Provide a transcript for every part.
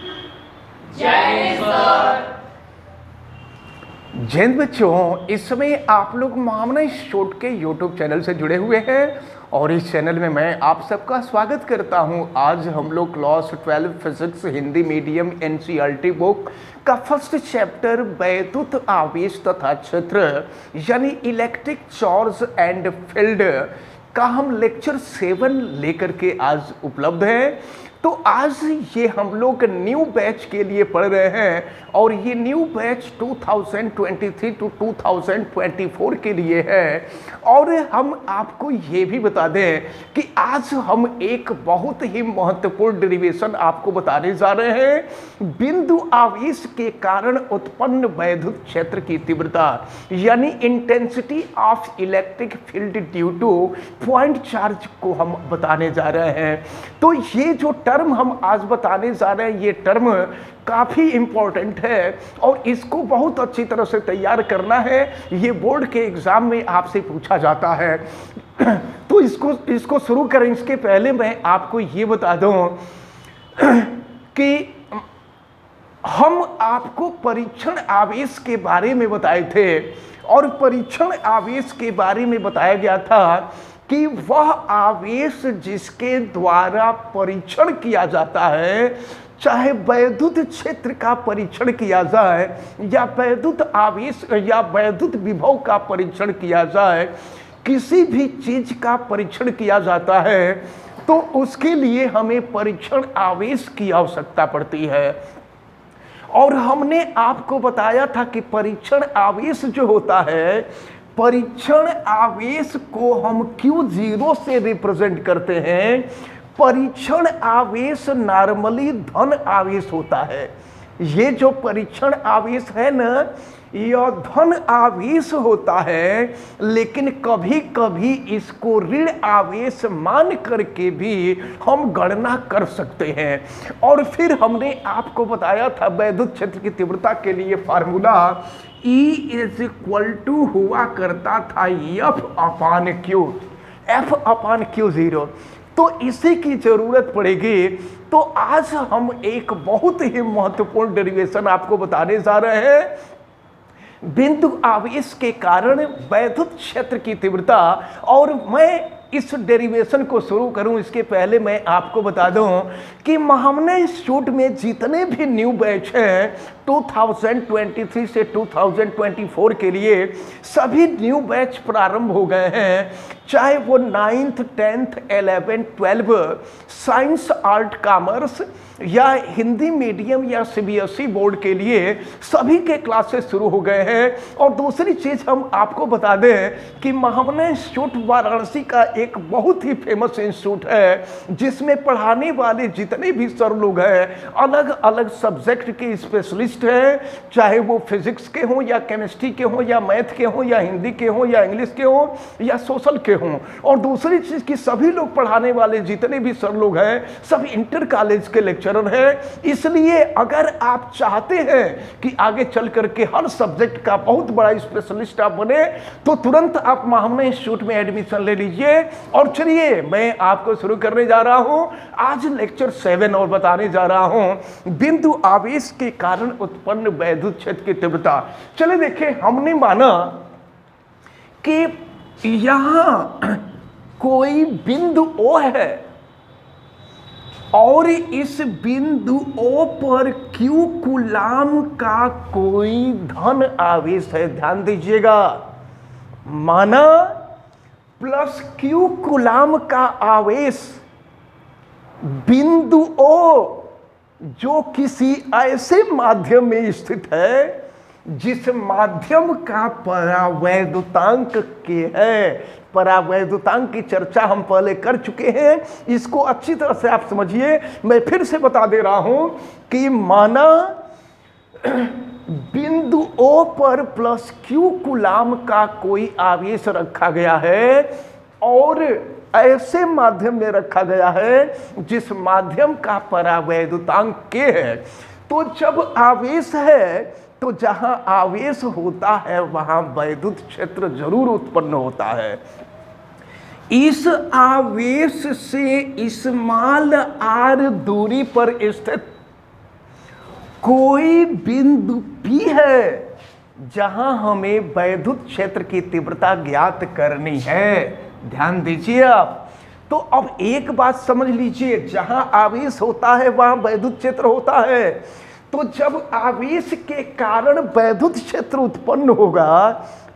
जय सर। जय हिंद बच्चों, इस समय आप लोग महामना इंस्टीट्यूट के यूट्यूब चैनल से जुड़े हुए हैं और इस चैनल में मैं आप सबका स्वागत करता हूं। आज हम लोग class 12 physics Hindi medium NCERT book का फर्स्ट चैप्टर वैद्युत आवेश तथा क्षेत्र यानी इलेक्ट्रिक चार्ज एंड फील्ड का हम लेक्चर 7 लेकर के आज उपलब्ध है। तो आज ये हम लोग न्यू बैच के लिए पढ़ रहे हैं और ये न्यू बैच 2023 टू 2024 के लिए है। और हम आपको ये भी बता दें कि आज हम एक बहुत ही महत्वपूर्ण डेरिवेशन आपको बताने जा रहे हैं। बिंदु आवेश के कारण उत्पन्न वैद्युत क्षेत्र की तीव्रता यानी intensity of electric field due two point charge को हम बताने जा रहे हैं। तो ये जो टर्म हम आज बताने जा रहे हैं, ये टर्म काफ़ी इम्पोर्टेंट है और इसको बहुत अच्छी तरह से तैयार करना है। ये बोर्ड के एग्ज़ाम में आपसे पूछा जाता है। तो इसको शुरू करें इसके पहले मैं आपको ये बता दूं कि हम आपको परीक्षण आवेश के बारे में बताए थे और परीक्षण आवेश के बारे में बताया गया था कि वह आवेश जिसके द्वारा परीक्षण किया जाता है, चाहे वैद्युत क्षेत्र का परीक्षण किया जाए या वैद्युत आवेश या वैद्युत विभव का परीक्षण किया जाए, किसी भी चीज का परीक्षण किया जाता है तो उसके लिए हमें परीक्षण आवेश की आवश्यकता पड़ती है। और हमने आपको बताया था कि परीक्षण आवेश जो होता है, परीक्षण आवेश को हम Q0 से रिप्रेजेंट करते हैं। परीक्षण आवेश नॉर्मली धन आवेश होता है। ये जो परीक्षण आवेश है ना, यह धन आवेश होता है, लेकिन कभी कभी इसको ऋण आवेश मान करके भी हम गणना कर सकते हैं। और फिर हमने आपको बताया था वैद्युत क्षेत्र की तीव्रता के लिए फार्मूला E = हुआ करता था F/Q0। तो इसी की जरूरत पड़ेगी। तो आज हम एक बहुत ही महत्वपूर्ण डेरिवेशन आपको बताने जा रहे हैं, बिंदु आवेश के कारण वैद्युत क्षेत्र की तीव्रता। और मैं इस डेरिवेशन को शुरू करूं इसके पहले मैं आपको बता दूं कि महामना इंस्टीट्यूट में जितने भी न्यू बैच हैं 2023 से 2024 के लिए, सभी न्यू बैच प्रारंभ हो गए हैं। चाहे वो 9th 10th 11th 12 science art commerce या हिंदी मीडियम या सीबीएसई बोर्ड के लिए, सभी के क्लासेस शुरू हो गए हैं। और दूसरी चीज हम आपको बता दें कि महामना इंस्टीट्यूट वाराणसी का एक बहुत ही फेमस इंस्टीट्यूट है, जिसमें पढ़ाने वाले जितने भी सर लोग हैं अलग अलग सब्जेक्ट के स्पेशलिस्ट हैं, चाहे वो फिजिक्स के हों या केमिस्ट्री के हों या मैथ के हों या हिंदी के हों या इंग्लिश के हों या सोशल के हों। और दूसरी चीज कि सभी लोग पढ़ाने वाले जितने भी सर लोग हैं सब इंटर कॉलेज के लेक्चरर हैं। इसलिए अगर आप चाहते हैं कि आगे चल करके हर सब्जेक्ट का बहुत बड़ा स्पेशलिस्ट आप बने, तो तुरंत आप महामना इंस्टीट्यूट में एडमिशन ले लीजिए। और चलिए मैं आपको शुरू करने जा रहा हूं आज लेक्चर 7 और बताने जा रहा हूं बिंदु आवेश के कारण उत्पन्न वैद्युत क्षेत्र की तीव्रता। चलिए देखिए, हमने माना कि यहां कोई बिंदु O है और इस बिंदु O पर Q कूलाम का कोई धन आवेश है। ध्यान दीजिएगा, माना प्लस Q कूलाम का आवेश बिंदु O जो किसी ऐसे माध्यम में स्थित है जिस माध्यम का परावैद्युतांक के है। परावैद्युतांक की चर्चा हम पहले कर चुके हैं, इसको अच्छी तरह से आप समझिए। मैं फिर से बता दे रहा हूं कि माना बिंदु O पर प्लस Q कूलाम का कोई आवेश रखा गया है और ऐसे माध्यम में रखा गया है जिस माध्यम का परावैद्युतांक K है। तो जब आवेश है तो जहां आवेश होता है वहां वैद्युत क्षेत्र जरूर उत्पन्न होता है। इस आवेश से स्मॉल r दूरी पर स्थित कोई बिंदु P है जहां हमें वैद्युत क्षेत्र की तीव्रता ज्ञात करनी है। ध्यान दीजिए आप। तो अब एक बात समझ लीजिए, जहां आवेश होता है वहां वैद्युत क्षेत्र होता है। तो जब आवेश के कारण वैद्युत क्षेत्र उत्पन्न होगा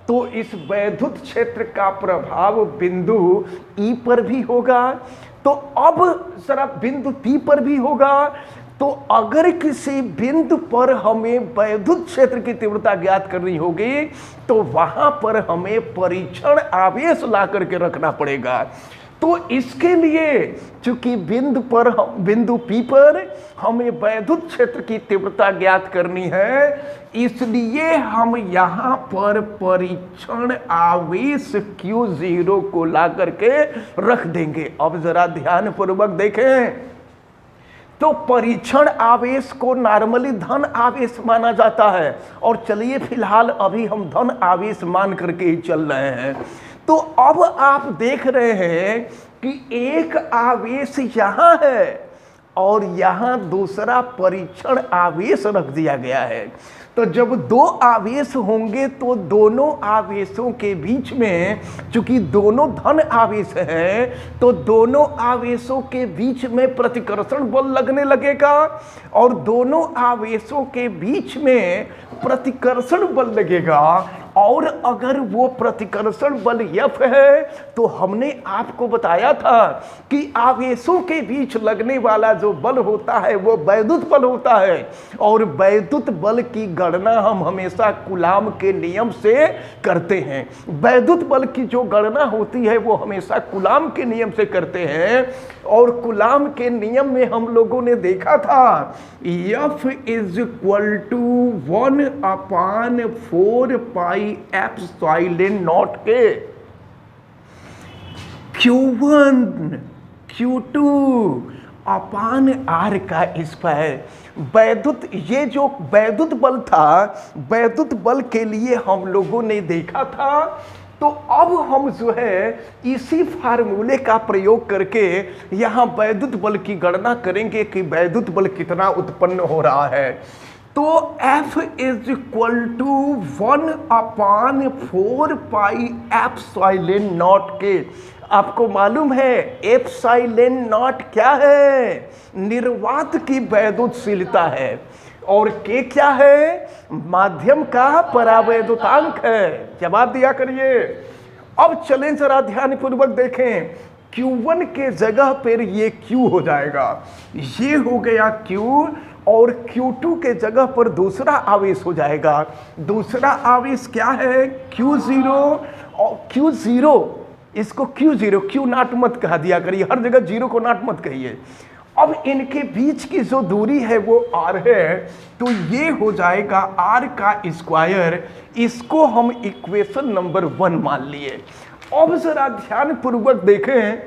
तो इस वैद्युत क्षेत्र का प्रभाव बिंदु E पर भी होगा। तो अब जरा बिंदु P पर भी होगा। तो अगर किसी बिंदु पर हमें वैद्युत क्षेत्र की तीव्रता ज्ञात करनी होगी तो वहां पर हमें परीक्षण आवेश ला करके रखना पड़ेगा। तो इसके लिए चूंकि बिंदु P पर हमें वैद्युत क्षेत्र की तीव्रता ज्ञात करनी है, इसलिए हम यहां पर परीक्षण आवेश Q0 को ला करके रख देंगे। अब जरा ध्यान पूर्वक देखें। तो परीक्षण आवेश को नॉर्मली धन आवेश माना जाता है, और चलिए फिलहाल अभी हम धन आवेश मान करके ही चल रहे हैं। तो अब आप देख रहे हैं कि एक आवेश यहां है और यहां दूसरा परीक्षण आवेश रख दिया गया है। तो जब दो आवेश होंगे तो दोनों आवेशों के बीच में, चूंकि दोनों धन आवेश हैं, तो दोनों आवेशों के बीच में प्रतिकर्षण बल लगने लगेगा, और दोनों आवेशों के बीच में प्रतिकर्षण बल लगेगा। और अगर वो प्रतिकर्षण बल F है तो हमने आपको बताया था कि आवेशों के बीच लगने वाला जो बल होता है वो वैद्युत बल होता है, और वैद्युत बल की गणना हम हमेशा कूलाम के नियम से करते हैं। वैद्युत बल की जो गणना होती है वो हमेशा कूलाम के नियम से करते हैं, और कूलाम के नियम में हम लोगों ने देखा था F is equal to 1/4 pi epsilon naught के Q1 Q2 अपान R का स्क्वायर। वैद्युत, ये जो वैद्युत बल था, वैद्युत बल के लिए हम लोगों ने देखा था। तो अब हम जो है इसी फार्मूले का प्रयोग करके यहाँ वैद्युत बल की गणना करेंगे कि वैद्युत बल कितना उत्पन्न हो रहा है। तो F is equal to 1/4 pi epsilon naught के। आपको मालूम है एप्सिलॉन नॉट क्या है? निर्वात की वैद्युतशीलता है, और के क्या है? माध्यम का परावैद्युतांक है। जवाब दिया करिए। अब चलें जरा ध्यान पूर्वक देखें। Q1 के जगह पर ये Q हो जाएगा, ये हो गया Q, और Q2 के जगह पर दूसरा आवेश हो जाएगा। दूसरा आवेश क्या है? Q0। और Q0, इसको Q0 Q नॉट मत कहा दिया करिए, हर जगह जीरो को नॉट मत कहिए। अब इनके बीच की जो दूरी है वो R है, तो ये हो जाएगा R का स्क्वायर। इसको हम इक्वेशन नंबर 1 मान लिए। अब जरा ध्यान पूर्वक देखें।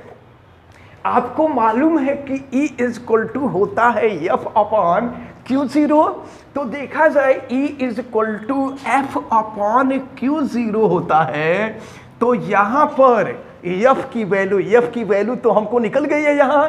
आपको मालूम है कि E इज इक्वल टू होता है F अपॉन Q0। तो देखा जाए E is equal to F upon Q0 होता है। तो यहाँ पर F की वैल्यू तो हमको निकल गई है यहाँ।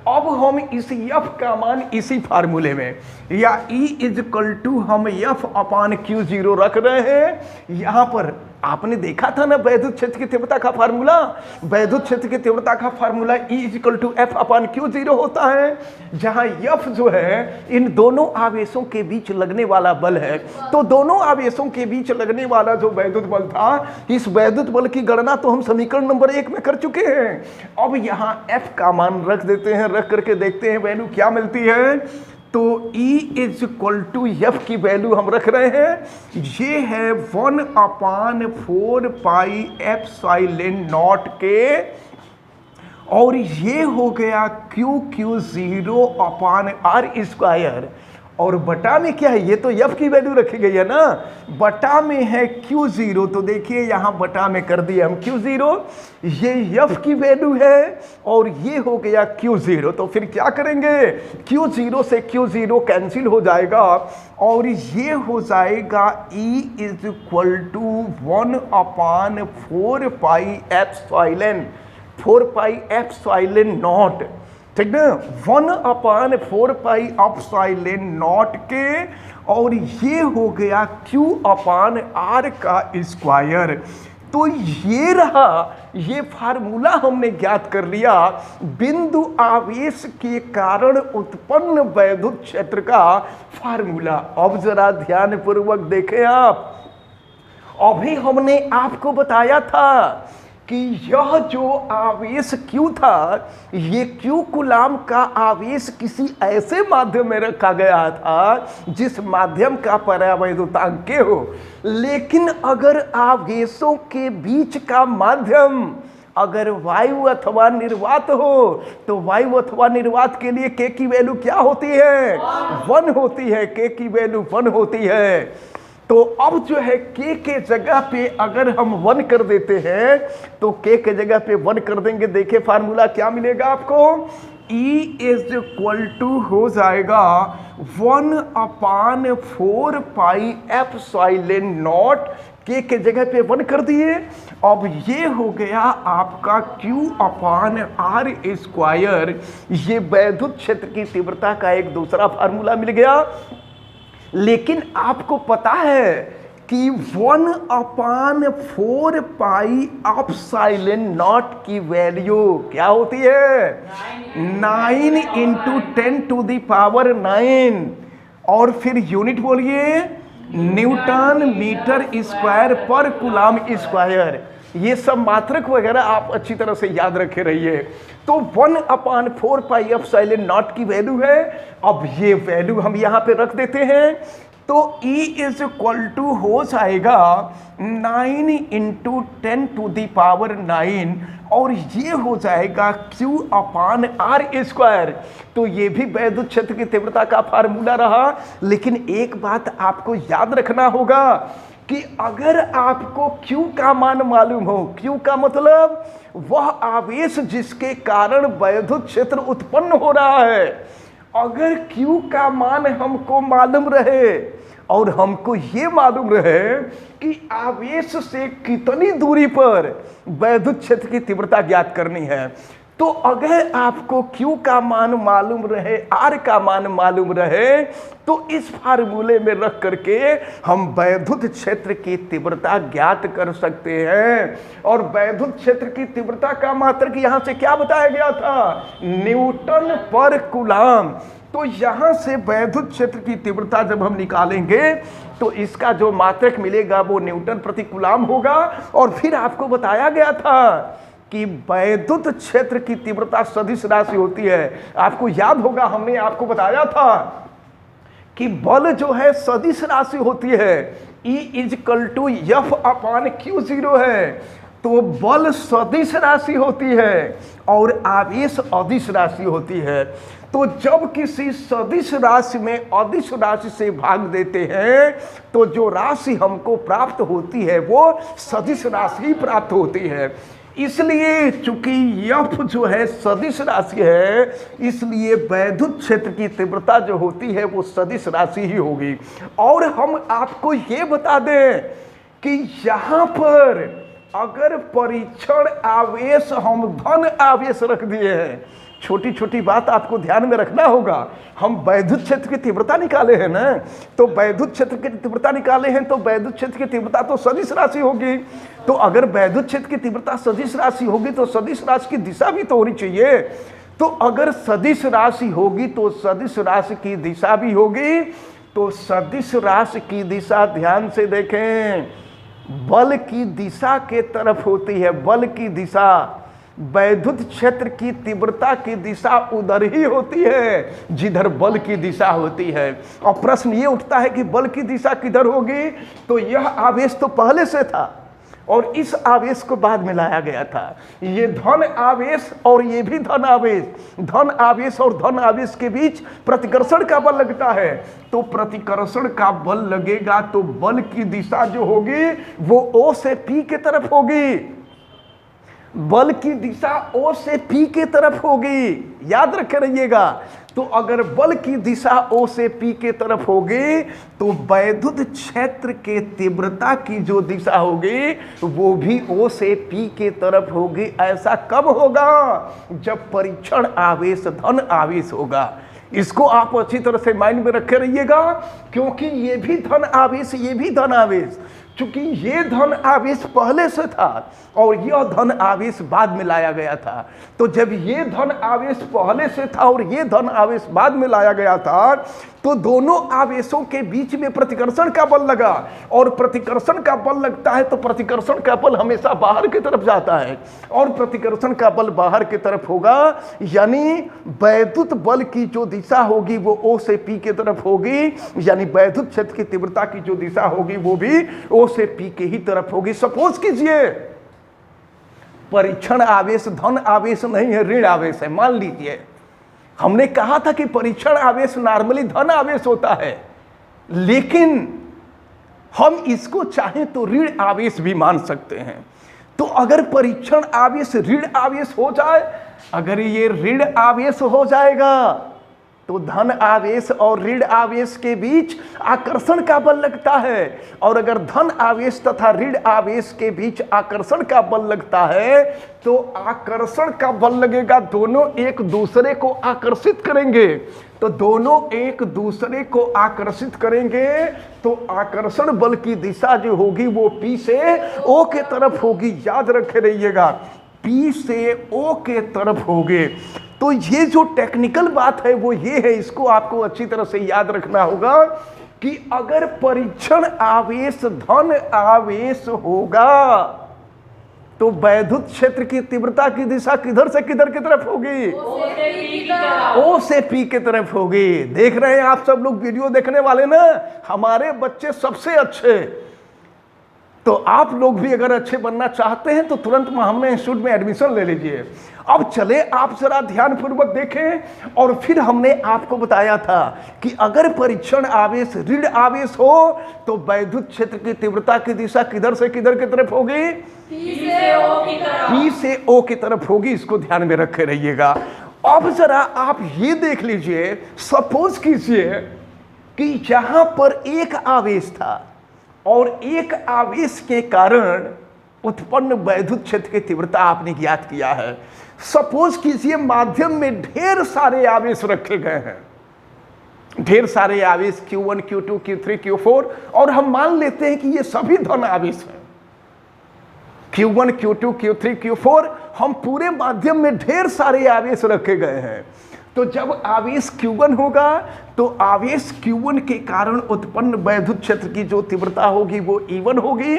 अब हम इस F का मान इसी फार्मूले में, या E इज इक्वल टू हम F अपॉन Q0 रख रहे हैं। यहाँ पर आपने देखा था ना वैद्युत क्षेत्र की तीव्रता का फार्मूला। वैद्युत क्षेत्र की तीव्रता का formula E is equal to F upon Q0 होता है, जहाँ F जो है इन दोनों आवेशों के बीच लगने वाला बल है। तो दोनों आवेशों के बीच लगने वाला जो वैद्युत बल था, इस वैद्युत बल की गणना तो हम समीकरण नंबर 1 में कर चुके हैं। अब यहाँ F का मान रख देते हैं, रख करके देखते हैं वैल्यू क्या मिलती है। तो E is equal to F की वैल्यू हम रख रहे हैं, ये है 1/4 पाई एप्सिलॉन नॉट के, और ये हो गया Q0 अपॉन R स्क्वायर। और बटा में क्या है? ये तो F की वैल्यू रखी गई है ना, बटा में है Q0। तो देखिए यहाँ बटा में कर दिए हम Q0, ये F की वैल्यू है, और ये हो गया Q0। तो फिर क्या करेंगे? Q0 से Q0 कैंसिल हो जाएगा, और ये हो जाएगा E is equal to 1/4 pi epsilon naught. ठीक ना, 1/4 एप्सिलॉन नॉट के, और ये हो गया Q/R का स्क्वायर। तो ये रहा, ये फार्मूला हमने ज्ञात कर लिया बिंदु आवेश के कारण उत्पन्न वैद्युत क्षेत्र का फार्मूला। अब जरा ध्यान पूर्वक देखें आप, अभी हमने आपको बताया था कि यह जो आवेश Q था, ये Q कूलाम का आवेश किसी ऐसे माध्यम में रखा गया था जिस माध्यम का परावैद्युतांक K हो। लेकिन अगर आवेशों के बीच का माध्यम अगर वायु अथवा निर्वात हो, तो वायु अथवा निर्वात के लिए K की वैल्यू क्या होती है? 1 होती है। K की वैल्यू 1 होती है। तो अब जो है K के जगह पे अगर हम 1 कर देते हैं, तो K के जगह पे 1 कर देंगे, देखिए फार्मूला क्या मिलेगा आपको। E इज इक्वल टू हो जाएगा 1/4 एप्सिलॉन नॉट, K के जगह पे 1 कर दिए। अब ये हो गया आपका Q/R स्क्वायर। ये वैद्युत क्षेत्र की तीव्रता का एक दूसरा फार्मूला मिल गया। लेकिन आपको पता है कि 1/4 एप्सिलॉन नॉट की वैल्यू क्या होती है? 9 × 10⁻⁹। और फिर यूनिट बोलिए, न्यूटन मीटर स्क्वायर पर कूलाम स्क्वायर। ये सब मात्रक वगैरह आप अच्छी तरह से याद रखे रहिए। तो 1/4 एप्सिलॉन नॉट की वैल्यू है। अब ये वैल्यू हम यहां पे रख देते हैं, तो E इज इक्वल टू हो जाएगा 9 × 10⁻⁹, और ये हो जाएगा Q/R स्क्वायर। तो ये भी वैद्युत क्षेत्र की तीव्रता का फार्मूला रहा। लेकिन एक बात आपको याद रखना होगा कि अगर आपको Q का मान मालूम हो, Q का मतलब वह आवेश जिसके कारण वैद्युत क्षेत्र उत्पन्न हो रहा है, अगर Q का मान हमको मालूम रहे और हमको ये मालूम रहे कि आवेश से कितनी दूरी पर वैद्युत क्षेत्र की तीव्रता ज्ञात करनी है, तो अगर आपको Q का मान मालूम रहे, R का मान मालूम रहे, तो इस फार्मूले में रख करके हम वैद्युत क्षेत्र की तीव्रता ज्ञात कर सकते हैं। और वैद्युत क्षेत्र की तीव्रता का मात्रक यहां से क्या बताया गया था? न्यूटन पर कूलाम। तो यहां से वैद्युत क्षेत्र की तीव्रता जब हम निकालेंगे, तो इसका जो मात्रक मिलेगा वो न्यूटन प्रति कूलाम होगा। और फिर आपको बताया गया था कि वैद्युत क्षेत्र की तीव्रता सदिश राशि होती है। आपको याद होगा, हमने आपको बताया था कि बल जो है सदिश राशि होती है। E = F/Q0 है। तो बल सदिश राशि होती है और आवेश अदिश राशि होती है। तो जब किसी सदिश राशि में अदिश राशि से भाग देते हैं, तो जो राशि हमको प्राप्त होती है वो सदिश राशि ही प्राप्त होती है। इसलिए चूंकि F जो है सदिश राशि है, इसलिए वैद्युत क्षेत्र की तीव्रता जो होती है वो सदिश राशि ही होगी। और हम आपको ये बता दें कि यहाँ पर अगर परीक्षण आवेश हम धन आवेश रख दिए हैं, छोटी छोटी बात आपको ध्यान में रखना होगा। हम वैद्युत क्षेत्र की तीव्रता निकाले हैं ना, तो वैद्युत क्षेत्र की तीव्रता निकाले हैं, तो वैद्युत क्षेत्र की तीव्रता तो सदिश राशि होगी। तो अगर वैद्युत क्षेत्र की तीव्रता सदिश राशि होगी, तो सदिश राशि की दिशा भी तो होनी चाहिए। तो अगर सदिश राशि होगी तो सदिश राशि की दिशा भी होगी। तो सदिश राशि की दिशा ध्यान से देखें, बल की दिशा के तरफ होती है। बल की दिशा, वैद्युत क्षेत्र की तीव्रता की दिशा उधर ही होती है जिधर बल की दिशा होती है। और प्रश्न ये उठता है कि बल की दिशा किधर होगी? तो यह आवेश तो पहले से था और इस आवेश को बाद में लाया गया था। ये धन आवेश और ये भी धन आवेश, धन आवेश और धन आवेश के बीच प्रतिकर्षण का बल लगता है। तो प्रतिकर्षण का बल लगेगा तो बल की दिशा जो होगी वो O से P के तरफ होगी। बल की दिशा O से P के तरफ होगी, याद रखे रहिएगा। तो अगर बल की दिशा O से P के तरफ होगी तो वैद्युत क्षेत्र के तीव्रता की जो दिशा होगी वो भी O से P के तरफ होगी। ऐसा कब होगा? जब परीक्षण आवेश धन आवेश होगा। इसको आप अच्छी तरह से माइंड में रखे रहिएगा, क्योंकि ये भी धन आवेश, ये भी धन आवेश, क्योंकि ये धन आवेश पहले से था और यह धन आवेश बाद में लाया गया था। तो जब ये धन आवेश पहले से था और ये धन आवेश बाद में लाया गया था, तो दोनों आवेशों के बीच में प्रतिकर्षण का बल लगा, और प्रतिकर्षण का बल लगता है तो प्रतिकर्षण का बल हमेशा बाहर की तरफ जाता है, और प्रतिकर्षण का बल बाहर की तरफ होगा, यानी वैद्युत बल की जो दिशा होगी वो O से P की तरफ होगी, यानी वैद्युत क्षेत्र की तीव्रता की जो दिशा होगी वो भी O से P के ही तरफ होगी। सपोज कीजिए परीक्षण आवेश धन आवेश नहीं है, ऋण आवेश है। मान लीजिए हमने कहा था कि परीक्षण आवेश नॉर्मली धन आवेश होता है, लेकिन हम इसको चाहें तो ऋण आवेश भी मान सकते हैं। तो अगर परीक्षण आवेश ऋण आवेश हो जाए, अगर ये ऋण आवेश हो जाएगा तो धन आवेश और ऋण आवेश के बीच आकर्षण का बल लगता है, और अगर धन आवेश तथा ऋण आवेश के बीच आकर्षण का बल लगता है तो आकर्षण का बल लगेगा, दोनों एक दूसरे को आकर्षित करेंगे। तो दोनों एक दूसरे को आकर्षित करेंगे तो आकर्षण बल की दिशा जो होगी वो P से O के तरफ होगी। याद रखे रहिएगा, P से O के तरफ होगे। तो ये जो टेक्निकल बात है वो ये है, इसको आपको अच्छी तरह से याद रखना होगा कि अगर परीक्षण आवेश धन आवेश होगा तो वैद्युत क्षेत्र की तीव्रता की दिशा किधर से किधर की तरफ होगी? O से P की तरफ होगी। देख रहे हैं आप सब लोग वीडियो देखने वाले ना, हमारे बच्चे सबसे अच्छे। तो आप लोग भी अगर अच्छे बनना चाहते हैं तो तुरंत हमने इंस्टीट्यूट में एडमिशन ले लीजिए। अब चले आप जरा ध्यानपूर्वक देखें, और फिर हमने आपको बताया था कि अगर परीक्षण आवेश ऋण आवेश हो तो वैद्युत क्षेत्र की तीव्रता की दिशा किधर से किधर की तरफ होगी? P से O की तरफ होगी। इसको ध्यान में रखे रहिएगा। अब जरा आप ये देख लीजिए, सपोज कीजिए कि जहां पर एक आवेश था और एक आवेश के कारण उत्पन्न वैद्युत क्षेत्र की तीव्रता आपने ज्ञात किया है। सपोज कीजिए माध्यम में ढेर सारे आवेश रखे गए हैं, ढेर सारे आवेश Q1 Q2 Q3 Q4, और हम मान लेते हैं कि ये सभी धन आवेश हैं। Q1 Q2 Q3 Q4, हम पूरे माध्यम में ढेर सारे आवेश रखे गए हैं। तो जब आवेश Q1 होगा तो आवेश Q1 के कारण उत्पन्न वैद्युत क्षेत्र की जो तीव्रता होगी वो E1 होगी।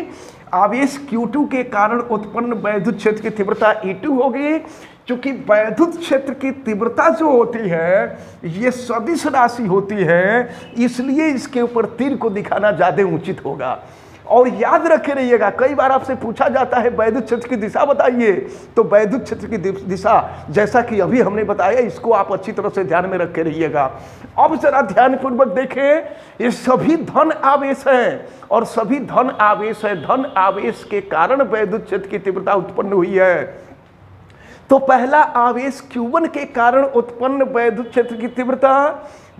आवेश Q2 के कारण उत्पन्न वैद्युत क्षेत्र की तीव्रता E2 होगी। क्योंकि वैद्युत क्षेत्र की तीव्रता जो होती है ये सदिश राशि होती है, इसलिए इसके ऊपर तीर को दिखाना ज्यादा उचित होगा। और याद रखे रहिएगा, कई बार आपसे पूछा जाता है वैद्युत क्षेत्र की दिशा बताइए, तो वैद्युत क्षेत्र की दिशा जैसा कि अभी हमने बताया, इसको आप अच्छी तरह से ध्यान में रखे रहिएगा। अब जरा ध्यानपूर्वक देखें, ये सभी धन आवेश हैं और सभी धन आवेश है। धन आवेश के कारण वैद्युत क्षेत्र की तीव्रता उत्पन्न हुई है। तो पहला आवेश Q1 के कारण उत्पन्न वैद्युत क्षेत्र की तीव्रता,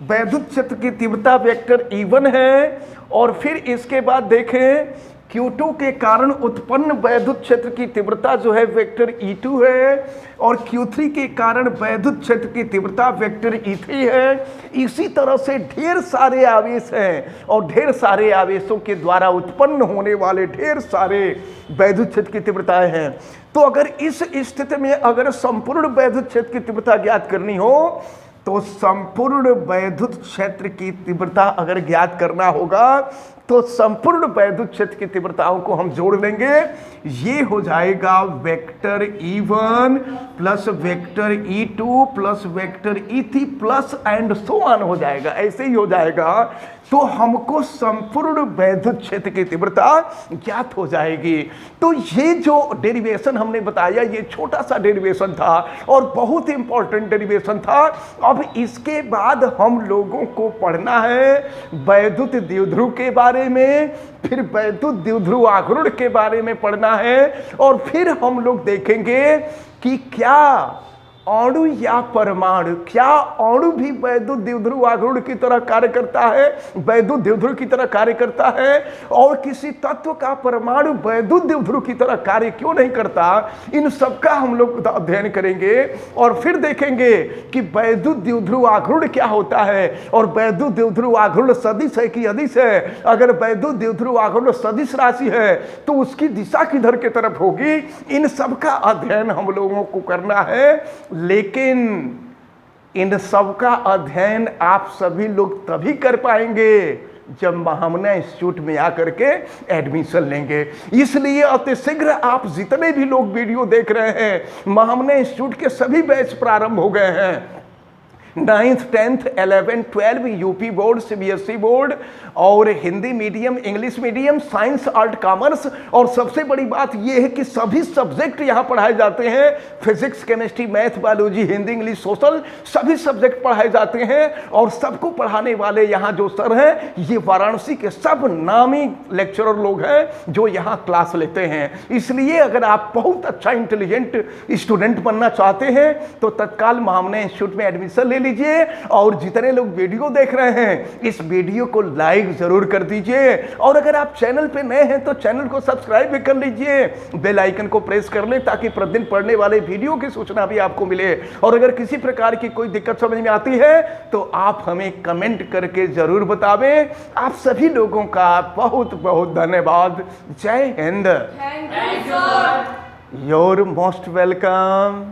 वैद्युत क्षेत्र की तीव्रता वेक्टर E1 है। और फिर इसके बाद देखें Q2 के कारण उत्पन्न वैद्युत क्षेत्र की तीव्रता जो है वेक्टर E2 है, और Q3 के कारण वैद्युत क्षेत्र की तीव्रता वेक्टर E3 है। इसी तरह से ढेर सारे आवेश हैं और ढेर सारे आवेशों के द्वारा उत्पन्न होने वाले ढेर सारे वैद्युत क्षेत्र की तीव्रताएं हैं। तो अगर इस स्थिति में अगर संपूर्ण वैद्युत क्षेत्र की तीव्रता ज्ञात करनी हो तो संपूर्ण वैद्युत क्षेत्र की तीव्रता अगर ज्ञात करना होगा तो संपूर्ण वैद्युत क्षेत्र की तीव्रताओं को हम जोड़ लेंगे। ये हो जाएगा vector E1 plus vector E2 plus vector E3 plus and so on हो जाएगा, ऐसे ही हो जाएगा। तो हमको संपूर्ण वैद्युत क्षेत्र की तीव्रता ज्ञात हो जाएगी। तो ये जो डेरिवेशन हमने बताया ये छोटा सा डेरिवेशन था और बहुत इंपॉर्टेंट डेरिवेशन था। अब इसके बाद हम लोगों को पढ़ना है वैद्युत द्विध्रुव के बारे में, फिर वैद्युत द्विध्रुव आघूर्ण के बारे में पढ़ना है, और फिर हम लोग देखेंगे कि क्या अणु या परमाणु, क्या अणु भी वैद्युत द्विध्रुव आघूर्ण की तरह कार्य करता है, वैद्युत द्विध्रुव की तरह कार्य करता है? और किसी तत्व का परमाणु वैद्युत द्विध्रुव की तरह कार्य क्यों नहीं करता? इन सबका हम लोग अध्ययन करेंगे और फिर देखेंगे कि वैद्युत द्विध्रुव आघूर्ण क्या होता है और वैद्युत द्विध्रुव आघूर्ण सदिश है कि अदिश है। अगर वैद्युत द्विध्रुव आघूर्ण सदिश राशि है तो उसकी दिशा किधर की तरफ होगी? इन सबका अध्ययन हम लोगों को करना है। लेकिन इन सब का अध्ययन आप सभी लोग तभी कर पाएंगे जब महामना इंस्टीट्यूट में आकर के एडमिशन लेंगे। इसलिए अतिशीघ्र आप जितने भी लोग वीडियो देख रहे हैं, महामना इंस्टीट्यूट के सभी बैच प्रारंभ हो गए हैं। 9th 10th 11th 12 UP board, CBSE board और Hindi medium, English medium, science, art, commerce. और सबसे बड़ी बात यह है कि सभी सब्जेक्ट यहाँ पढ़ाए जाते हैं। Physics, chemistry, math, biology, Hindi, English, social, सभी सब्जेक्ट पढ़ाए जाते हैं। और सबको पढ़ाने वाले यहाँ जो सर हैं, ये वाराणसी के सब नामी लेक्चरर लोग हैं जो यहाँ क्लास लेते हैं। इसलिए अगर आप बहुत अच्छा इंटेलिजेंट स्टूडेंट बनना चाहते हैं तो तत्काल महामना इंस्टीट्यूट में एडमिशन ले लीजिए। और जितने लोग वीडियो देख रहे हैं, इस वीडियो को लाइक जरूर कर दीजिए। और अगर आप चैनल पे नए हैं तो चैनल को सब्सक्राइब भी कर लीजिए, बेल आइकन को प्रेस कर ले ताकि प्रतिदिन पढ़ने वाले वीडियो की सूचना भी आपको मिले। और अगर किसी प्रकार की कोई दिक्कत समझ में आती है तो आप हमें कमेंट करके जरूर बतावें। आप सभी लोगों का बहुत बहुत धन्यवाद। जय Hind. Thank you sir. Your most welcome.